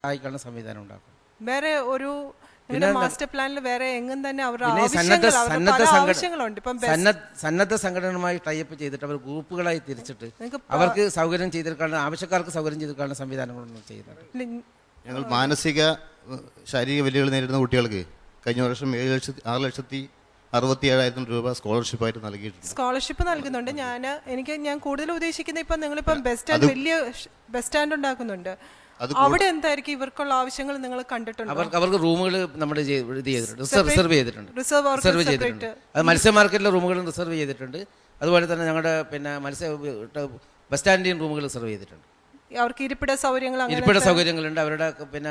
സഹായിക്കാനുള്ള സംവിധാനം ഉണ്ടാക്കും. വേറെ ഒരു മാസ്റ്റർ പ്ലാനിൽ വേറെ എങ്ങും തന്നെ സന്നദ്ധ സംഘടനകളുമായി ടൈപ്പ് ചെയ്തിട്ട് അവർ ഗ്രൂപ്പുകളായി തിരിച്ചിട്ട് അവർക്ക് സൗകര്യം ചെയ്തെടുക്കാനുള്ള ആവശ്യക്കാർക്ക് സൗകര്യം ചെയ്തെടുക്കാനുള്ള സംവിധാനങ്ങളൊന്നും ചെയ്യുന്നുണ്ട്. ഞങ്ങൾ മാനസിക ശാരീരിക വെല്ലുവിളി നേരിടുന്ന കുട്ടികൾക്ക് കഴിഞ്ഞ വർഷം 7,67,000 രൂപ സ്കോളർഷിപ്പായിട്ട് നൽകിയിട്ടുണ്ട്. സ്കോളർഷിപ്പ് നൽകുന്നുണ്ട്. ഞാൻ കൂടുതൽ ഉദ്ദേശിക്കുന്നത് ഇപ്പം നിങ്ങളിപ്പം വലിയ ബസ് സ്റ്റാൻഡ് ഉണ്ടാക്കുന്നുണ്ട്, അവിടെ എന്തായിരിക്കും ഇവർക്കുള്ള ആവശ്യങ്ങൾ നിങ്ങൾ കണ്ടിട്ടുണ്ട്? അവർക്ക് റൂമുകൾ നമ്മുടെ റിസർവ് ചെയ്തിട്ടുണ്ട്. അത് മത്സ്യ മാർക്കറ്റിലെ റൂമുകളും റിസർവ് ചെയ്തിട്ടുണ്ട്. അതുപോലെ തന്നെ ഞങ്ങളുടെ ബസ് സ്റ്റാൻഡിൻ റൂമുകൾ റിസർവ് ചെയ്തിട്ടുണ്ട്. അവർക്ക് ഇരിപ്പിട സൗകര്യങ്ങളുണ്ട്. അവരുടെ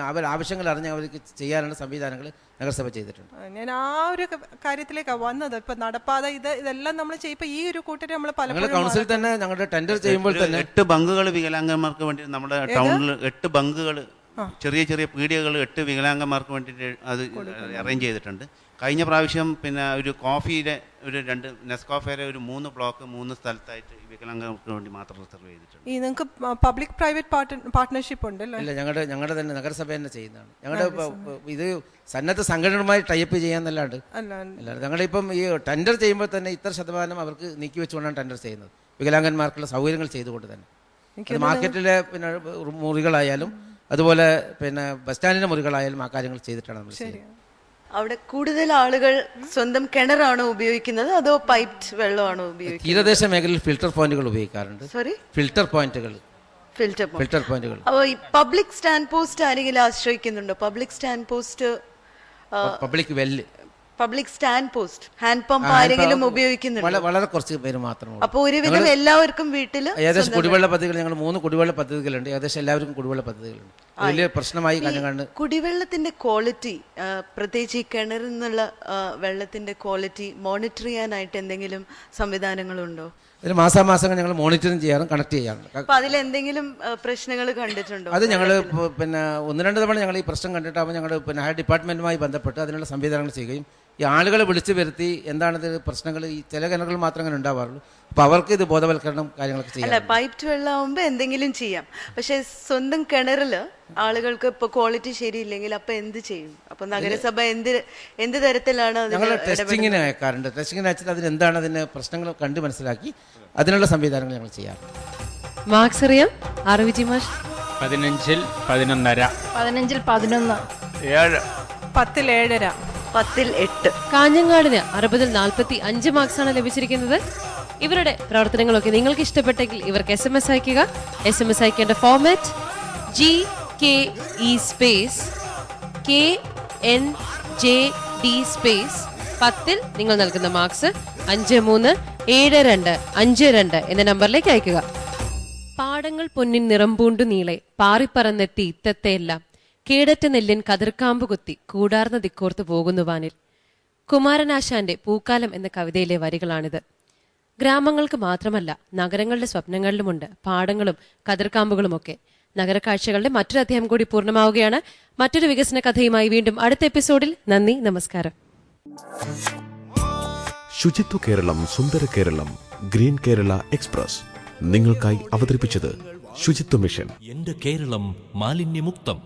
അവർ ആവശ്യങ്ങൾ അറിഞ്ഞ് അവർക്ക് ചെയ്യാനുള്ള സംവിധാനങ്ങൾ നഗരസഭ ചെയ്തിട്ടുണ്ട്. ഞാൻ ആ ഒരു കാര്യത്തിലേക്കാണ് വന്നത്. ഇപ്പൊ നടപ്പാതെ ഇതെല്ലാം നമ്മൾ ചെയ്യുമ്പോൾ ഈ ഒരു കൂട്ടരെ നമ്മൾ പലപ്പോഴും കൗൺസിൽ തന്നെ ഞങ്ങളുടെ ടെൻഡർ ചെയ്യുമ്പോൾ തന്നെ 8 ബങ്കുകൾ വികലാംഗന്മാർക്ക് വേണ്ടി നമ്മുടെ ടൗണിൽ 8 ബങ്കുകൾ ചെറിയ ചെറിയ പീടികകൾ 8 വികലാംഗന്മാർക്ക് വേണ്ടിയിട്ട് അത് അറേഞ്ച് ചെയ്തിട്ടുണ്ട്. കഴിഞ്ഞ പ്രാവശ്യം ഒരു കോഫിയുടെ 2 നെസ്കോഫയുടെ 3 ബ്ലോക്ക് 3 സ്ഥലത്തായിട്ട് വികലാംഗർക്ക് വേണ്ടി മാത്രം റിസർവ് ചെയ്തിട്ടുണ്ട്. നിങ്ങൾക്ക് പബ്ലിക് പ്രൈവറ്റ് പാർട്ട്ണർഷിപ്പ് ഉണ്ടല്ലോ? ഇല്ല, ഞങ്ങളുടെ തന്നെ നഗരസഭ തന്നെ ചെയ്യുന്നതാണ്. ഞങ്ങളുടെ ഇത് സന്നദ്ധ സംഘടനകളുമായി ടൈപ്പ് ചെയ്യാന്നല്ലാണ്ട് ഞങ്ങളിപ്പം ഈ ടെൻഡർ ചെയ്യുമ്പോൾ തന്നെ ഇത്ര ശതമാനം അവർക്ക് നീക്കി വെച്ചുകൊണ്ടാണ് ടെൻഡർ ചെയ്യുന്നത്. വികലാംഗന്മാർക്കുള്ള സൗകര്യങ്ങൾ ചെയ്തുകൊണ്ട് തന്നെ മാർക്കറ്റിലെ മുറികളായാലും അതുപോലെ ബസ് സ്റ്റാൻഡിന്റെ മുറികളായാലും ആ കാര്യങ്ങൾ ചെയ്തിട്ടാണ് നമ്മൾ ചെയ്യുന്നത്. അവിടെ കൂടുതൽ ആളുകൾ സ്വന്തം കിണറാണോ ഉപയോഗിക്കുന്നത് അതോ പൈപ്ഡ് വെള്ളമാണോ ഉപയോഗിക്കുന്നത്? തീരദേശ മേഖലയിൽ ഫിൽട്ടർ പോയിന്റുകൾ ഉപയോഗിക്കാറുണ്ട്. ഫിൽട്ടർ പോയിന്റുകൾ. അപ്പോൾ ഈ പബ്ലിക് സ്റ്റാൻഡ് പോസ്റ്റ് ആരെങ്കിലും ആശ്രയിക്കുന്നുണ്ടോ? Public stand post, public stand post hand pump ആരെങ്കിലും ഉപയോഗിക്കുന്നുണ്ടോ? വളരെ കുറച്ച് പേര് മാത്രമേ. അപ്പോൾ ഒരുവിധം എല്ലാവർക്കും വീട്ടിൽ ഏകദേശം കുടിവെള്ള പദ്ധതികൾ, ഞങ്ങൾ 3 കുടിവെള്ള പദ്ധതികളുണ്ട്. ഏകദേശം എല്ലാവർക്കും കുടിവെള്ള പദ്ധതികളുണ്ട്. വലിയ പ്രശ്നമായി കണ്ട് കുടിവെള്ളത്തിന്റെ ക്വാളിറ്റി, പ്രത്യേകിച്ച് ഈ കിണറിൽ നിന്നുള്ള വെള്ളത്തിന്റെ ക്വാളിറ്റി മോണിറ്റർ ചെയ്യാനായിട്ട് എന്തെങ്കിലും സംവിധാനങ്ങളുണ്ടോ? ഒരു മാസാമാസം ഞങ്ങൾ മോണിറ്ററിംഗ് ചെയ്യാറും കണക്ട് ചെയ്യാറുണ്ട്. അപ്പൊ അതിലെന്തെങ്കിലും പ്രശ്നങ്ങൾ കണ്ടിട്ടുണ്ടോ? അത് ഞങ്ങൾ 1-2 തവണ ഞങ്ങൾ ഈ പ്രശ്നം കണ്ടിട്ടാകുമ്പോൾ ഞങ്ങൾ ഹയർ ഡിപ്പാർട്ട്മെന്റുമായി ബന്ധപ്പെട്ട് അതിനുള്ള സംവിധാനങ്ങൾ ചെയ്യുകയും ഈ ആളുകളെ വിളിച്ചു വരുത്തി എന്താണിത് പ്രശ്നങ്ങൾ, ഈ ചില കിണറുകൾ മാത്രമേ അങ്ങനെ ഉണ്ടാവാറുള്ളൂ. അപ്പൊ അവർക്ക് ഇത് ബോധവൽക്കരണം കാര്യങ്ങളൊക്കെ ചെയ്യാം. അല്ല, പൈപ്ഡ് വെള്ളമാകുമ്പോൾ എന്തെങ്കിലും ചെയ്യാം. പക്ഷെ സ്വന്തം കിണറില് ആളുകൾക്ക് ഇപ്പൊ ക്വാളിറ്റി ശരിയില്ലെങ്കിൽ അപ്പൊ എന്ത് ചെയ്യും? അപ്പൊ നഗരസഭ എന്ത് തരത്തിലാണ്? ഞങ്ങൾ ടെസ്റ്റിങ്ങിന് അയക്കാറുണ്ട്. ടെസ്റ്റിങ്ങിന് അയച്ചിട്ട് അതിന് എന്താണ് അതിന് പ്രശ്നങ്ങൾ കണ്ട് മനസ്സിലാക്കി അതിനുള്ള സംവിധാനങ്ങൾ ഞങ്ങൾ ചെയ്യാറുണ്ട്. മാർക്സ് അറിയാം. 15-ൽ 11.5, 15-ൽ 11, 7, 10-ൽ 7.5, 10-ൽ 8. കാഞ്ഞങ്ങാടിന് 60-ൽ 45 മാർക്സാണ് ലഭിച്ചിരിക്കുന്നത്. ഇവരുടെ പ്രവർത്തനങ്ങളൊക്കെ നിങ്ങൾക്ക് ഇഷ്ടപ്പെട്ടെങ്കിൽ ഇവർക്ക് SMS അയക്കുക. SMS അയക്കേണ്ട format GKE space KNJD space 10-ൽ നിങ്ങൾ നൽകുന്ന മാർക്സ് 537252 എന്ന നമ്പറിലേക്ക് അയക്കുക. പാടങ്ങൾ പൊന്നിൻ നിറം പൂണ്ടു നീളെ പാറിപ്പറന്നെത്തി ഇത്തത്തെയെല്ലാം കേടറ്റ നെല്ലിൻ കതിർക്കാമ്പ് കുത്തി കൂടാർന്ന ദിക്കോർത്ത് പോകുന്നു വാനിൽ. കുമാരനാശാന്റെ പൂക്കാലം എന്ന കവിതയിലെ വരികളാണിത്. ഗ്രാമങ്ങൾക്ക് മാത്രമല്ല നഗരങ്ങളുടെ സ്വപ്നങ്ങളിലുമുണ്ട് പാടങ്ങളും കതിർക്കാമ്പുകളുമൊക്കെ. നഗരക്കാഴ്ചകളുടെ മറ്റൊരു അധ്യായം കൂടി പൂർണ്ണമാവുകയാണ്. മറ്റൊരു വികസന കഥയുമായി വീണ്ടും അടുത്ത എപ്പിസോഡിൽ. നന്ദി, നമസ്കാരം. ശുചിത്വ കേരളം, സുന്ദര കേരളം, ഗ്രീൻ കേരള എക്സ്പ്രസ് നിങ്ങൾക്കായി അവതരിപ്പിച്ചത് ശുചിത്വ മിഷൻ. എന്റെ കേരളം മാലിന്യമുക്തം.